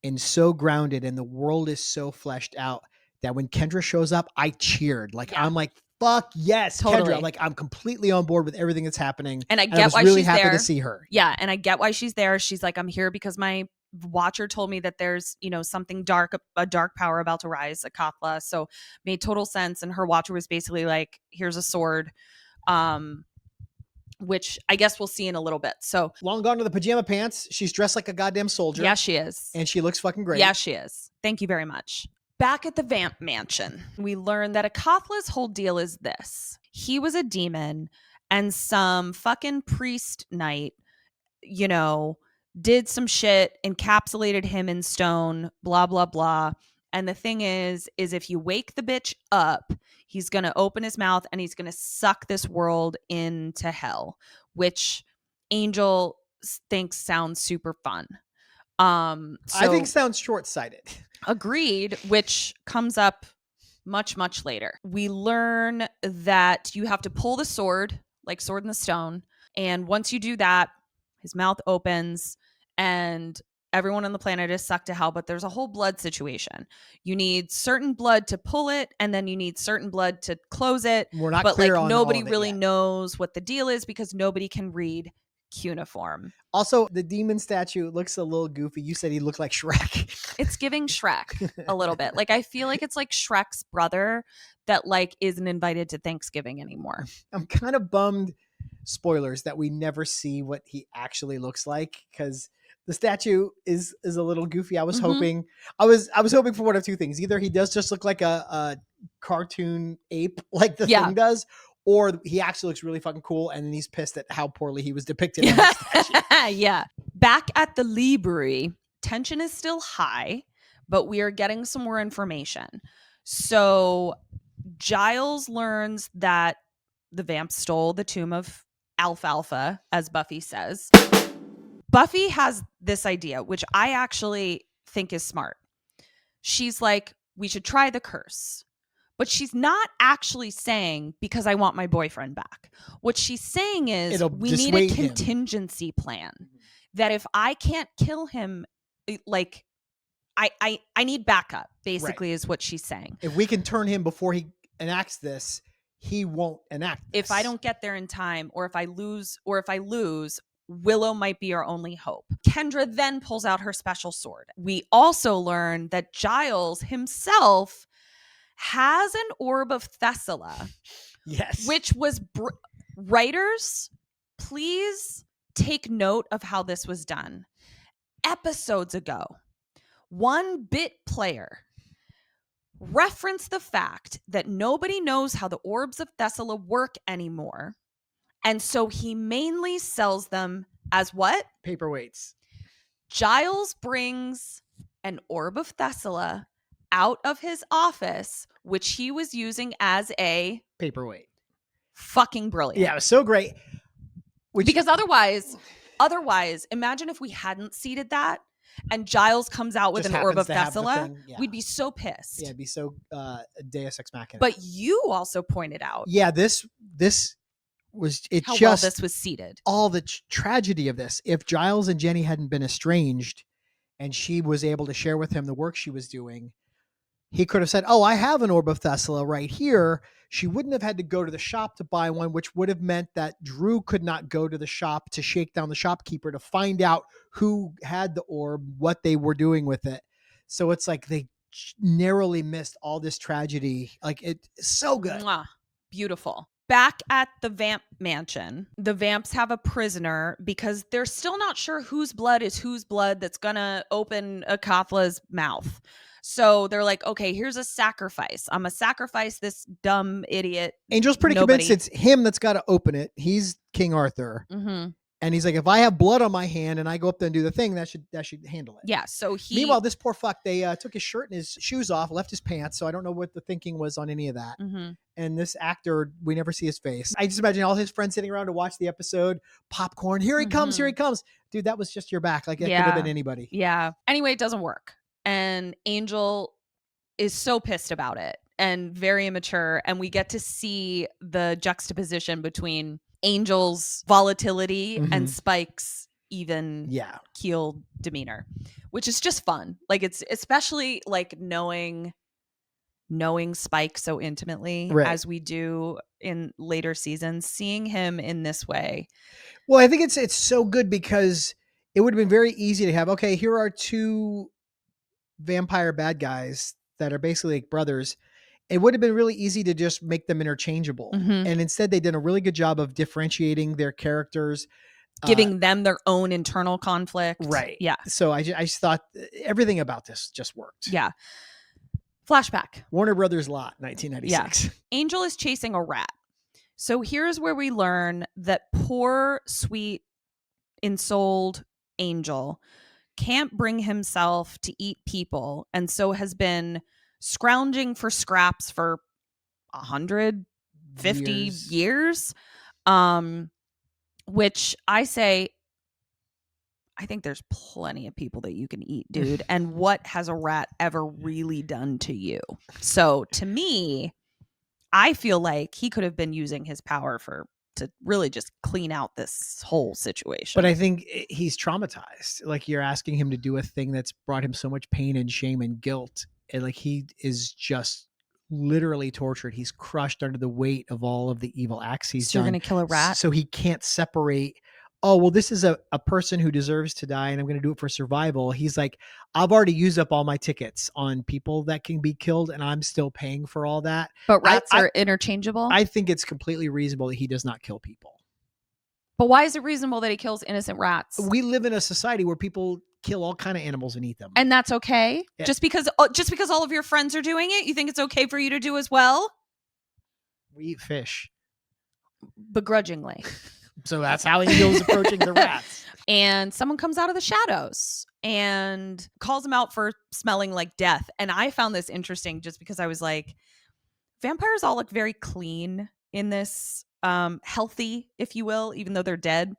and so grounded, and the world is so fleshed out that when Kendra shows up, I cheered. Like I'm like, fuck yes, totally. Kendra. Like I'm completely on board with everything that's happening. And I was why really she's happy there to see her. Yeah, and I get why she's there. She's like, I'm here because my watcher told me that there's, something dark, a dark power about to rise, a Kathla. So made total sense. And her watcher was basically like, here's a sword. Which I guess we'll see in a little bit. So long gone to the pajama pants. She's dressed like a goddamn soldier. Yeah, she is. And she looks fucking great. Yeah, she is. Thank you very much. Back at the Vamp Mansion, we learn that Akathla's whole deal is this. He was a demon and some fucking priest knight, did some shit, encapsulated him in stone, blah, blah, blah. And the thing is if you wake the bitch up, he's going to open his mouth and he's going to suck this world into hell, which Angel thinks sounds super fun. I think sounds short-sighted. Agreed, which comes up much, much later. We learn that you have to pull the sword, like Sword in the Stone. And once you do that, his mouth opens and everyone on the planet is sucked to hell, but there's a whole blood situation. You need certain blood to pull it, and then you need certain blood to close it. We're not clear on nobody all of it really yet. knows what the deal is because nobody can read cuneiform. Also, the demon statue looks a little goofy. You said he looked like Shrek. It's giving Shrek a little bit. Like I feel like it's like Shrek's brother that like isn't invited to Thanksgiving anymore. I'm kind of bummed, spoilers, that we never see what he actually looks like because the statue is a little goofy. I was hoping for one of two things. Either he does just look like a cartoon ape like the thing does, or he actually looks really fucking cool and then he's pissed at how poorly he was depicted in the statue. Yeah. Back at the Libri, tension is still high, but we are getting some more information. So Giles learns that the vamp stole the tomb of Alfalfa, as Buffy says. Buffy has this idea, which I actually think is smart. She's like, we should try the curse. But she's not actually saying, because I want my boyfriend back. What she's saying is, we need a contingency plan. That if I can't kill him, like, I need backup, basically, is what she's saying. If we can turn him before he enacts this, he won't enact this. If I don't get there in time, or if I lose, Willow might be our only hope. Kendra then pulls out her special sword. We also learn that Giles himself has an orb of Thessala. Yes. Which was writers, please take note of how this was done. Episodes ago, one bit player referenced the fact that nobody knows how the orbs of Thessala work anymore. And so he mainly sells them as what? Paperweights. Giles brings an orb of Thessala out of his office, which he was using as a paperweight. Fucking brilliant. Yeah, it was so great. Because otherwise, imagine if we hadn't seeded that and Giles comes out with an orb of Thessala, we'd be so pissed. Yeah, it'd be so Deus Ex Machina. But you also pointed out. Yeah, this was it. How just well this was seeded. All the tragedy of this. If Giles and Jenny hadn't been estranged, and she was able to share with him the work she was doing, he could have said, "Oh, I have an orb of Thessala right here." She wouldn't have had to go to the shop to buy one, which would have meant that Drew could not go to the shop to shake down the shopkeeper to find out who had the orb, what they were doing with it. So it's like they narrowly missed all this tragedy. Like it's so good. Mwah. Beautiful. back at the vamp mansion. The vamps have a prisoner because they're still not sure whose blood is whose blood that's gonna open Akathla's mouth. So they're like, okay, here's a sacrifice. I'm gonna sacrifice this dumb idiot. Angel's pretty nobody. convinced it's him that's got to open it. He's King Arthur. Mm-hmm. And he's like, if I have blood on my hand and I go up there and do the thing, that should handle it. Yeah. So he. Meanwhile, this poor fuck, they took his shirt and his shoes off, left his pants. So I don't know what the thinking was on any of that. Mm-hmm. And this actor, we never see his face. I just imagine all his friends sitting around to watch the episode. Popcorn. Here he comes. Here he comes. Dude, that was just your back. Like, it could have been anybody. Yeah. Anyway, it doesn't work. And Angel is so pissed about it and very immature. And we get to see the juxtaposition between Angel's volatility and Spike's even keeled demeanor, which is just fun. Like, it's especially like knowing Spike so intimately as we do in later seasons, seeing him in this way. Well, I think it's so good because it would have been very easy to have, okay, here are two vampire bad guys that are basically like brothers. It would have been really easy to just make them interchangeable. And instead they did a really good job of differentiating their characters, giving them their own internal conflict. Right. Yeah. So I just thought everything about this just worked. Yeah. Flashback. Warner Brothers lot, 1996. Yeah. Angel is chasing a rat. So here's where we learn that poor, sweet, ensouled Angel can't bring himself to eat people, and so has been scrounging for scraps for 150 years. Which I say, I think there's plenty of people that you can eat, dude. And what has a rat ever really done to you? So to me, I feel like he could have been using his power to really just clean out this whole situation. But I think he's traumatized. Like, you're asking him to do a thing that's brought him so much pain and shame and guilt. And like, he is just literally tortured. He's crushed under the weight of all of the evil acts he's done. You're going to kill a rat? So he can't separate, oh, well, this is a person who deserves to die and I'm going to do it for survival. He's like, I've already used up all my tickets on people that can be killed and I'm still paying for all that. But rats are interchangeable? I think it's completely reasonable that he does not kill people. But why is it reasonable that he kills innocent rats? We live in a society where people kill all kind of animals and eat them. And that's okay? Yeah. Just because all of your friends are doing it, you think it's okay for you to do as well? We eat fish. Begrudgingly. So that's how Angel's approaching the rats. And someone comes out of the shadows and calls him out for smelling like death. And I found this interesting just because I was like, vampires all look very clean in this, healthy, if you will, even though they're dead.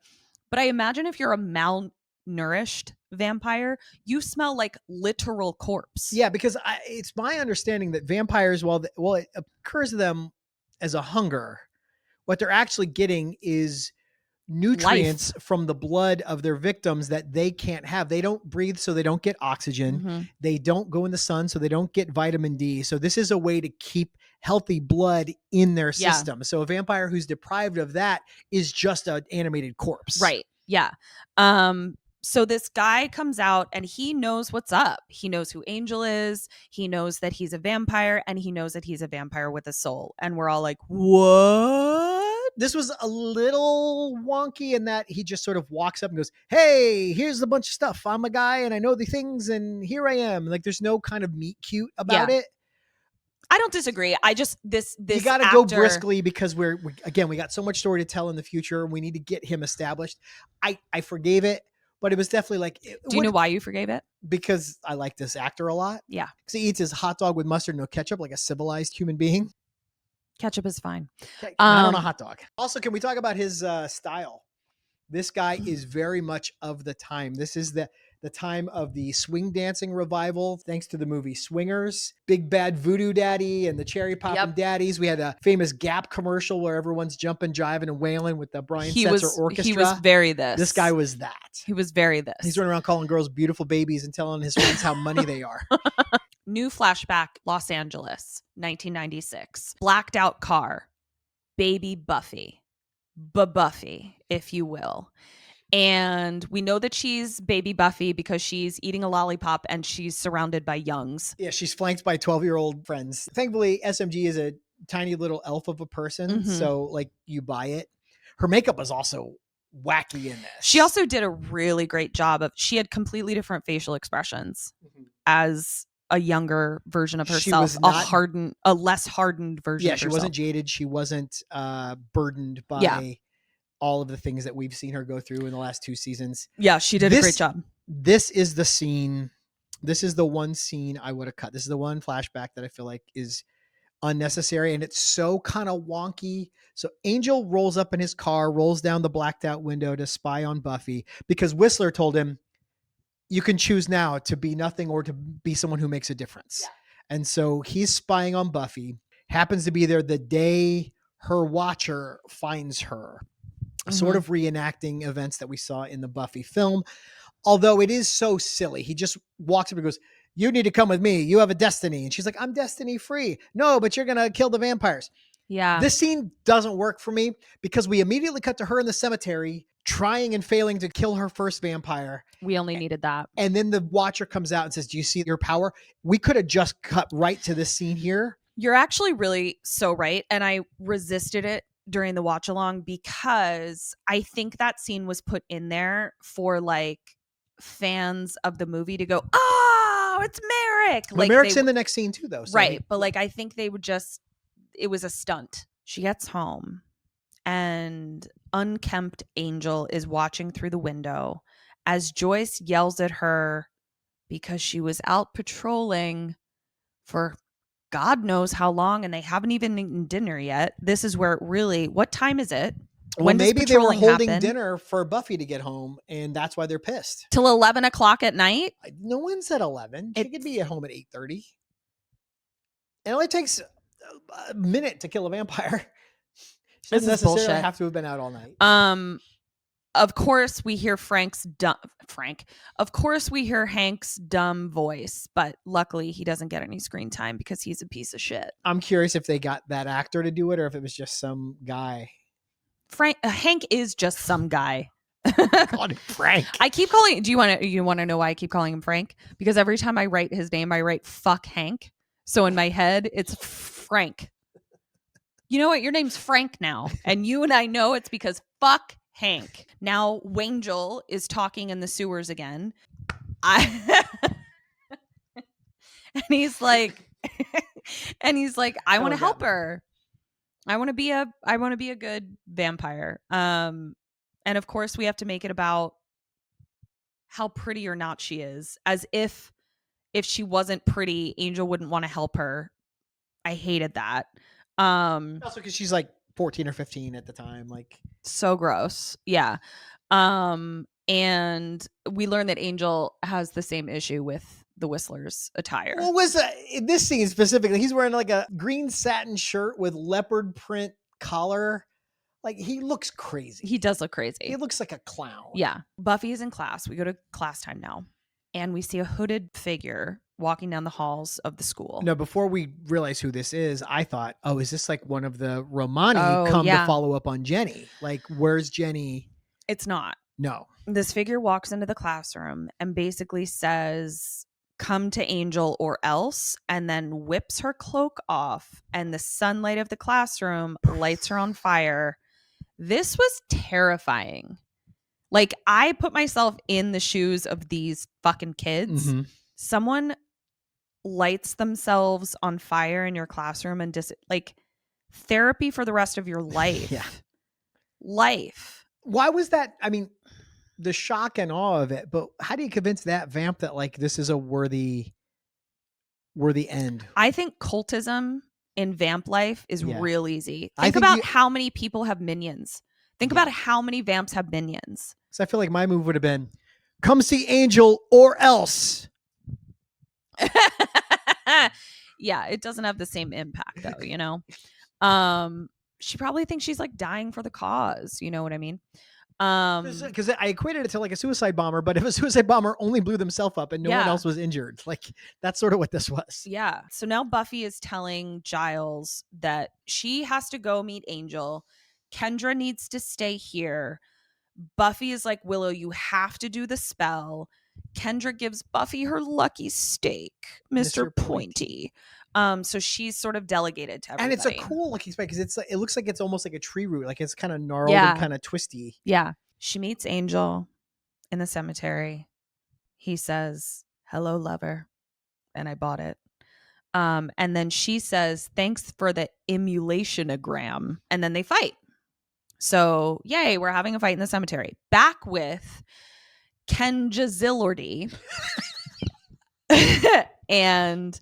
But I imagine if you're a malnourished vampire, you smell like literal corpse. Yeah, because it's my understanding that vampires, it occurs to them as a hunger, what they're actually getting is nutrients from the blood of their victims that they can't have. They don't breathe, so they don't get oxygen. They don't go in the sun, so they don't get vitamin D. So this is a way to keep healthy blood in their system. So a vampire who's deprived of that is just an animated corpse. Right. Yeah. So this guy comes out and he knows what's up. He knows who Angel is. He knows that he's a vampire, and he knows that he's a vampire with a soul. And we're all like, what? This was a little wonky in that he just sort of walks up and goes, hey, here's a bunch of stuff. I'm a guy and I know the things and here I am. Like, there's no kind of meet cute about it. I don't disagree. I just, this you got to go briskly because we got so much story to tell in the future and we need to get him established. I forgave it, but it was definitely like. Do you know why you forgave it? Because I like this actor a lot. Yeah. Because he eats his hot dog with mustard, no ketchup, like a civilized human being. Ketchup is fine. Not on a hot dog. Also, can we talk about his style? This guy is very much of the time. This is the time of the swing dancing revival, thanks to the movie Swingers, Big Bad Voodoo Daddy and the Cherry Poppin' Daddies. We had a famous Gap commercial where everyone's jumping, jiving, and wailing with the Brian Setzer Orchestra. He was very this. This guy was that. He was very this. He's running around calling girls beautiful babies and telling his friends how money they are. New flashback, Los Angeles, 1996. Blacked out car, baby Buffy. Buffy, if you will. And we know that she's baby Buffy because she's eating a lollipop and she's surrounded by youngs. Yeah, she's flanked by 12-year-old friends. Thankfully, SMG is a tiny little elf of a person. Mhm. So like you buy it. Her makeup was also wacky in this. She also did a really great job of, she had completely different facial expressions as a younger version of She herself, was not- a less hardened version Yeah, of she herself. wasn't jaded. She wasn't burdened by all of the things that we've seen her go through in the last 2 seasons. Yeah, she did a great job. This is the scene. This is the one scene I would have cut. This is the one flashback that I feel like is unnecessary, and it's so kind of wonky. So Angel rolls up in his car, rolls down the blacked out window to spy on Buffy because Whistler told him, you can choose now to be nothing or to be someone who makes a difference. Yeah. And so he's spying on Buffy, happens to be there the day her watcher finds her, sort of reenacting events that we saw in the Buffy film. Although it is so silly. He just walks up and goes, you need to come with me. You have a destiny. And she's like, I'm destiny free. No, but you're going to kill the vampires. Yeah. This scene doesn't work for me because we immediately cut to her in the cemetery trying and failing to kill her first vampire. We only needed that. And then the watcher comes out and says, do you see your power? We could have just cut right to this scene here. You're actually really so right. And I resisted it during the watch along because I think that scene was put in there for like fans of the movie to go, oh, it's Merrick. Like Merrick's in the next scene too, though. So right. But like, I think they would just, it was a stunt. She gets home and unkempt Angel is watching through the window as Joyce yells at her because she was out patrolling for God knows how long and they haven't even eaten dinner yet. This is where it really, what time is it? Well, when maybe they were patrolling holding happen? dinner for Buffy to get home, and that's why they're pissed. Till 11 o'clock at night? No one said 11. She could be at home at 8:30. It only takes a minute to kill a vampire. She doesn't necessarily have to have been out all night. Of course we hear Of course we hear Hank's dumb voice, but luckily he doesn't get any screen time because he's a piece of shit. I'm curious if they got that actor to do it or if it was just some guy. Hank is just some guy. Call him Frank. I keep calling. Do you want to know why I keep calling him Frank? Because every time I write his name, I write fuck Hank. So in my head, it's Frank. You know what? Your name's Frank now, and you and I know it's because fuck Hank. Now Wangel is talking in the sewers again. And he's like, I want to help her. I want to be a good vampire. And of course we have to make it about how pretty or not she is, as if she wasn't pretty, Angel wouldn't want to help her. I hated that. Also because she's like 14 or 15 at the time, like so gross. Yeah. And we learn that Angel has the same issue with the Whistler's attire. What was in this scene specifically? He's wearing like a green satin shirt with leopard print collar. Like he looks crazy. He does look crazy. He looks like a clown. Yeah. Buffy is in class. We go to class time now, and we see a hooded figure walking down the halls of the school. No, before we realize who this is, I thought, oh, is this like one of the Romani to follow up on Jenny? Like, where's Jenny? It's not. No. This figure walks into the classroom and basically says, come to Angel or else, and then whips her cloak off, and the sunlight of the classroom lights her on fire. This was terrifying. Like, I put myself in the shoes of these fucking kids. Mm-hmm. Someone lights themselves on fire in your classroom and like therapy for the rest of your life. Yeah. Life. Why was that? I mean, the shock and awe of it, but how do you convince that vamp that like this is a worthy end? I think cultism in vamp life is real easy. Think think about how many people have minions. Think about how many vamps have minions. So I feel like my move would have been, come see Angel or else. Yeah, it doesn't have the same impact though, you know? She probably thinks she's like dying for the cause. You know what I mean? Because I equated it to like a suicide bomber, but if a suicide bomber only blew themselves up and no one else was injured, like that's sort of what this was. Yeah. So now Buffy is telling Giles that she has to go meet Angel. Kendra needs to stay here. Buffy is like, Willow, you have to do the spell. Kendra gives Buffy her lucky steak, Mr. Mr. Pointy. So she's sort of delegated to everybody. And it's a cool looking spike because it looks like it's almost like a tree root, like it's kind of gnarled Yeah. and kind of twisty. Yeah. She meets Angel in the cemetery. He says, "Hello, lover," and I bought it. And then she says, "Thanks for the emulation-ogram," and then they fight. So, yay, we're having a fight in the cemetery. Back with Kendra Zillardy and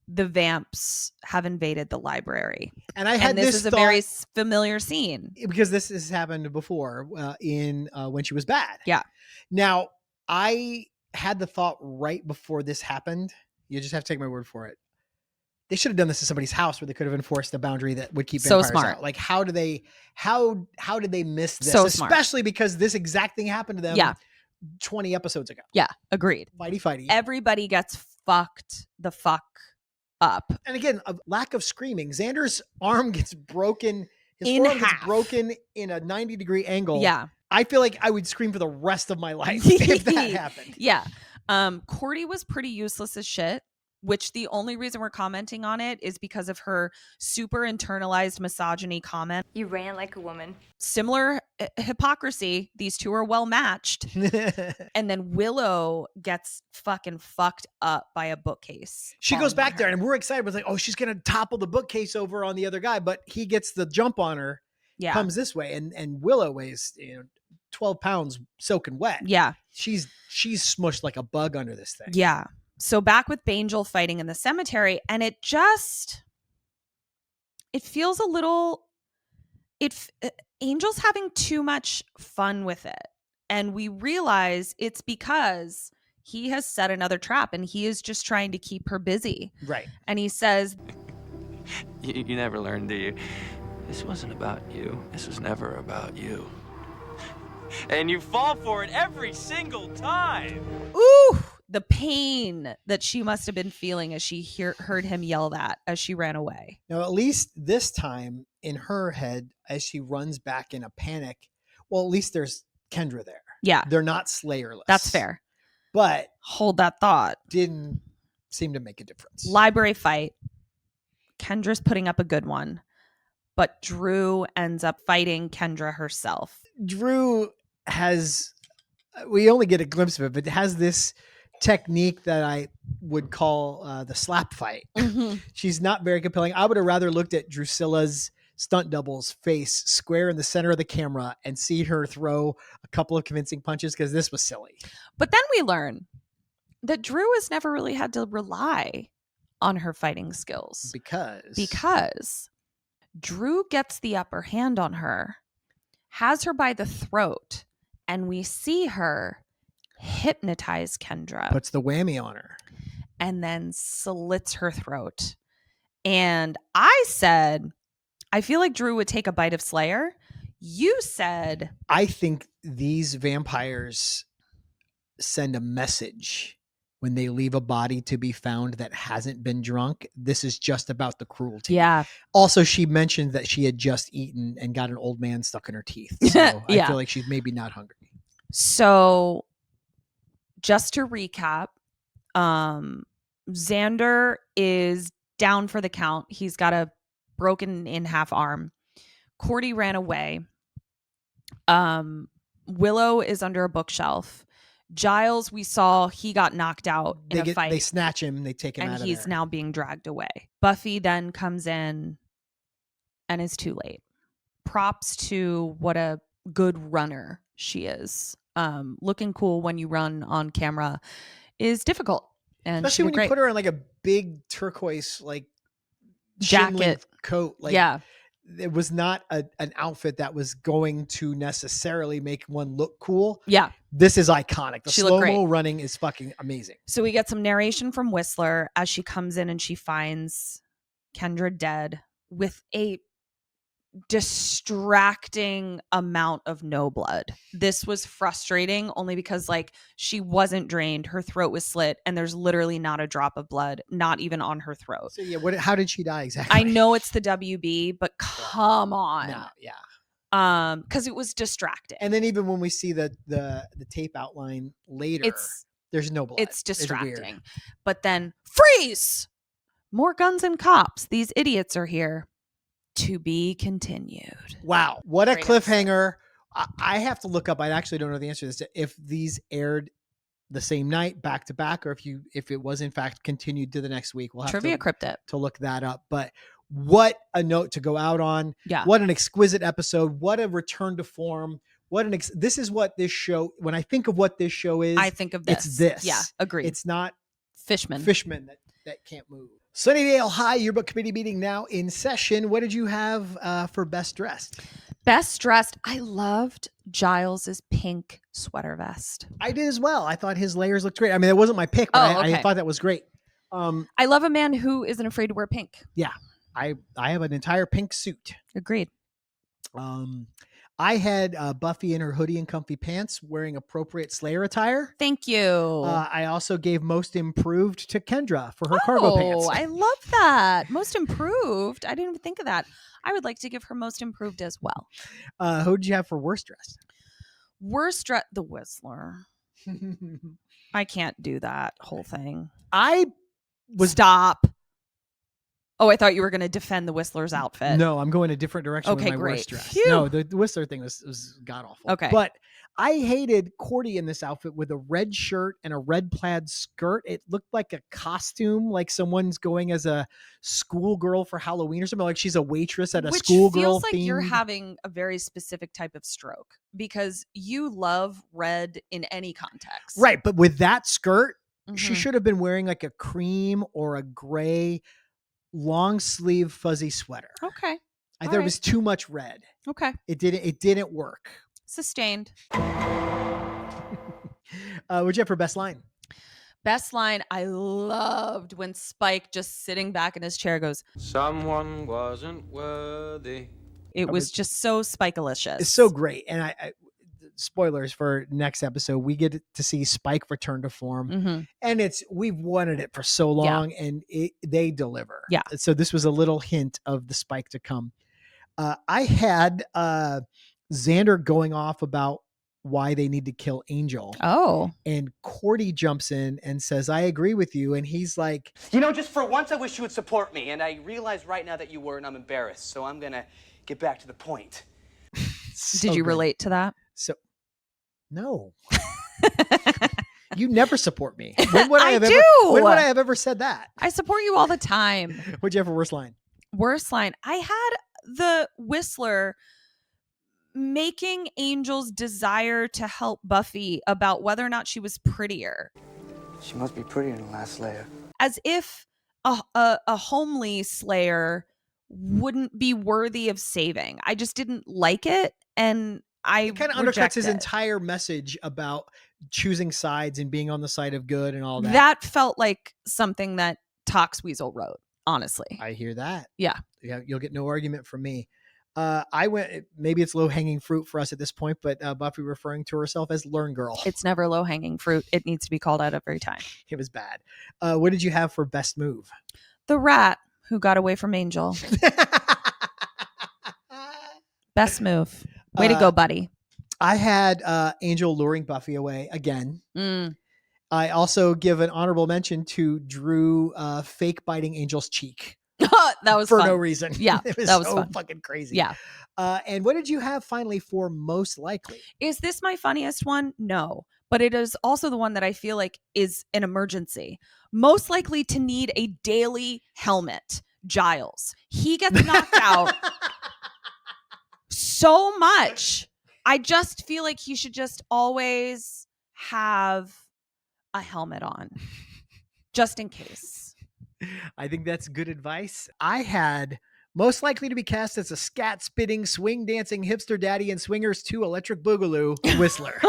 the vamps have invaded the library. And I had this is a very familiar scene because this has happened before in when she was bad. Yeah. Now, I had the thought right before this happened. You just have to take my word for it. They should have done this to somebody's house where they could have enforced a boundary that would keep vampires smart. out. Like, how did they miss this? So smart. Especially because this exact thing happened to them 20 episodes ago. Yeah, agreed. Fighty. Everybody gets fucked the fuck up. And again, a lack of screaming. Xander's arm gets broken. His In forearm gets half. broken in a 90-degree angle. Yeah. I feel like I would scream for the rest of my life if that happened. Yeah. Cordy was pretty useless as shit, which the only reason we're commenting on it is because of her super internalized misogyny comment. You ran like a woman. Similar hypocrisy. These two are well matched. And then Willow gets fucking fucked up by a bookcase. She goes on back her. there and we're excited. We're like, oh, she's going to topple the bookcase over on the other guy. But he gets the jump on her, comes this way. And Willow weighs 12 pounds soaking wet. Yeah. She's smushed like a bug under this thing. Yeah. So back with Bangel fighting in the cemetery, and it feels a little, Angel's having too much fun with it. And we realize it's because he has set another trap and he is just trying to keep her busy. Right. And he says, You never learn, do you? This wasn't about you. This was never about you. And you fall for it every single time. ooh, the pain that she must have been feeling as she heard him yell that as she ran away. Now, at least this time in her head, as she runs back in a panic, well, at least there's Kendra there. Yeah. They're not Slayerless. That's fair. But Hold that thought. didn't seem to make a difference. Library fight. Kendra's putting up a good one, but Drew ends up fighting Kendra herself. Drew we only get a glimpse of it, but it has this technique that I would call the slap fight. She's not very compelling. I would have rather looked at Drusilla's stunt double's face square in the center of the camera and see her throw a couple of convincing punches, because this was silly. But then we learn that Drew has never really had to rely on her fighting skills because Drew gets the upper hand on her, has her by the throat, and we see her hypnotize Kendra. Puts the whammy on her. And then slits her throat. And I said, I feel like Drew would take a bite of Slayer. You said, I think these vampires send a message when they leave a body to be found that hasn't been drunk. This is just about the cruelty. Yeah. Also, she mentioned that she had just eaten and got an old man stuck in her teeth. So I feel like she's maybe not hungry. So just to recap, Xander is down for the count. He's got a broken in half arm. Cordy ran away. Willow is under a bookshelf. Giles, we saw he got knocked out in a fight. They snatch him. They take him out of there. And he's now being dragged away. Buffy then comes in and is too late. Props to what a good runner she is. Looking cool when you run on camera is difficult. And especially when you put her in like a big turquoise like jacket coat. Like, yeah. It was not an outfit that was going to necessarily make one look cool. Yeah. This is iconic. The She looked great. slow-mo running is fucking amazing. So we get some narration from Whistler as she comes in and she finds Kendra dead with a distracting amount of no blood. This was frustrating only because like she wasn't drained, her throat was slit, and there's literally not a drop of blood, not even on her throat. So yeah, how did she die exactly? I know it's the WB, but come on. No, yeah. Because it was distracting. And then even when we see the tape outline later, There's no blood. It's weird. distracting. But then freeze! More guns and cops. These idiots are here. To be continued. Wow. What a Great cliffhanger. I have to look up. I actually don't know the answer to this. If these aired the same night back to back, or if it was in fact continued to the next week. We'll have Trivia Cryptid to look that up. But what a note to go out on. Yeah. What an exquisite episode. What a return to form. What an this is what this show, when I think of what this show is, I think of this. It's this. Yeah, agreed. It's not Fishman that can't move. Sunnydale High Yearbook Committee meeting now in session. What did you have for best dressed? Best dressed. I loved Giles's pink sweater vest. I did as well. I thought his layers looked great. I mean, it wasn't my pick, but I thought that was great. I love a man who isn't afraid to wear pink. Yeah. I have an entire pink suit. Agreed. I had Buffy in her hoodie and comfy pants wearing appropriate Slayer attire. Thank you. I also gave most improved to Kendra for her cargo pants. Oh, I love that. Most improved. I didn't even think of that. I would like to give her most improved as well. Who did you have for worst dressed? Worst dressed, the Whistler. I can't do that whole thing. Stop. Oh, I thought you were going to defend the Whistler's outfit. No, I'm going a different direction with my worst dress. Phew. No, the Whistler thing was god awful. Okay. But I hated Cordy in this outfit with a red shirt and a red plaid skirt. It looked like a costume, like someone's going as a schoolgirl for Halloween or something. Like she's a waitress at a schoolgirl Which feels like themed. you're having a very specific type of stroke because you love red in any context. Right. But with that skirt, she Mhm. should have been wearing like a cream or a gray long sleeve fuzzy sweater. Okay. I thought it was too much red. Okay. It didn't work. Sustained. What'd you have for best line? Best line, I loved when Spike just sitting back in his chair goes, Someone wasn't worthy. it was just so Spike-alicious. It's so great. And I spoilers for next episode, we get to see Spike return to form. Mm-hmm. And we've wanted it for so long and they deliver. Yeah. So this was a little hint of the Spike to come. I had Xander going off about why they need to kill Angel. Oh. And Cordy jumps in and says, I agree with you. And he's like, you know, just for once, I wish you would support me. And I realize right now that you were, and I'm embarrassed. So I'm going to get back to the point. Did you relate to that? So, no. You never support me. When would I have ever said that? I support you all the time. What'd you have for worst line? Worst line. I had the Whistler making Angel's desire to help Buffy about whether or not she was prettier. She must be prettier than the last Slayer. As if a homely Slayer wouldn't be worthy of saving. I just didn't like it. And it kind of undercuts his entire message about choosing sides and being on the side of good and all that. That felt like something that Tox Weasel wrote, honestly. I hear that. Yeah. You'll get no argument from me. I went, maybe it's low hanging fruit for us at this point, but Buffy referring to herself as Learn Girl. It's never low hanging fruit. It needs to be called out every time. It was bad. What did you have for best move? The rat who got away from Angel. Best move. Way to go, buddy. I had Angel luring Buffy away again. I also give an honorable mention to Drew fake biting Angel's cheek. That was for fun. no reason. Yeah, it was that was so fun. fucking crazy. Yeah. And what did you have finally for most likely? Is this my funniest one? No. But it is also the one that I feel like is an emergency. Most likely to need a daily helmet. Giles. He gets knocked out so much. I just feel like he should just always have a helmet on. Just in case. I think that's good advice. I had most likely to be cast as a scat spitting, swing dancing hipster daddy in Swingers 2 Electric Boogaloo Whistler.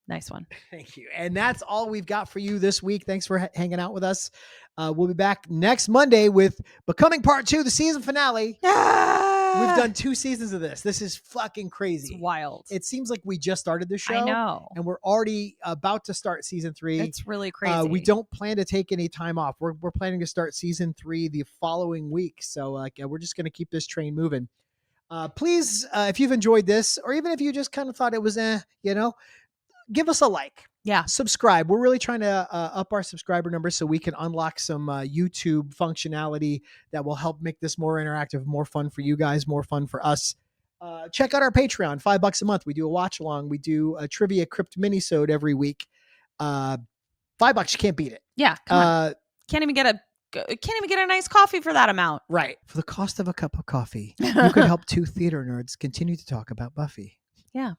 Nice one. Thank you. And that's all we've got for you this week. Thanks for hanging out with us. We'll be back next Monday with Becoming Part 2, the season finale. We've done 2 seasons of this. This is fucking crazy. It's wild. It seems like we just started the show. I know. And we're already about to start season 3. It's really crazy. We don't plan to take any time off. We're planning to start season 3 the following week. So we're just going to keep this train moving. Please, if you've enjoyed this, or even if you just kind of thought it was, give us a like. Yeah. Subscribe. We're really trying to up our subscriber numbers so we can unlock some YouTube functionality that will help make this more interactive, more fun for you guys, more fun for us. Check out our Patreon, $5 a month. We do a watch along. We do a trivia crypt minisode every week. $5, you can't beat it. Yeah. Come on. Can't even get a nice coffee for that amount. Right. For the cost of a cup of coffee, you could help two theater nerds continue to talk about Buffy. Yeah.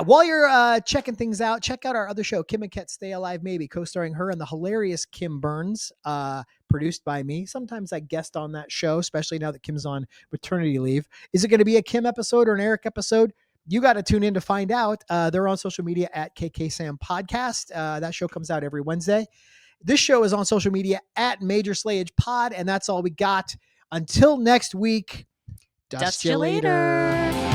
While you're checking things out, check out our other show, Kim and Ket Stay Alive Maybe, co-starring her and the hilarious Kim Burns, produced by me. Sometimes I guest on that show, especially now that Kim's on maternity leave. Is it going to be a Kim episode or an Eric episode? You got to tune in to find out. They're on social media at KKSam Podcast. That show comes out every Wednesday. This show is on social media at Major Slayage Pod, and that's all we got. Until next week, dust you later.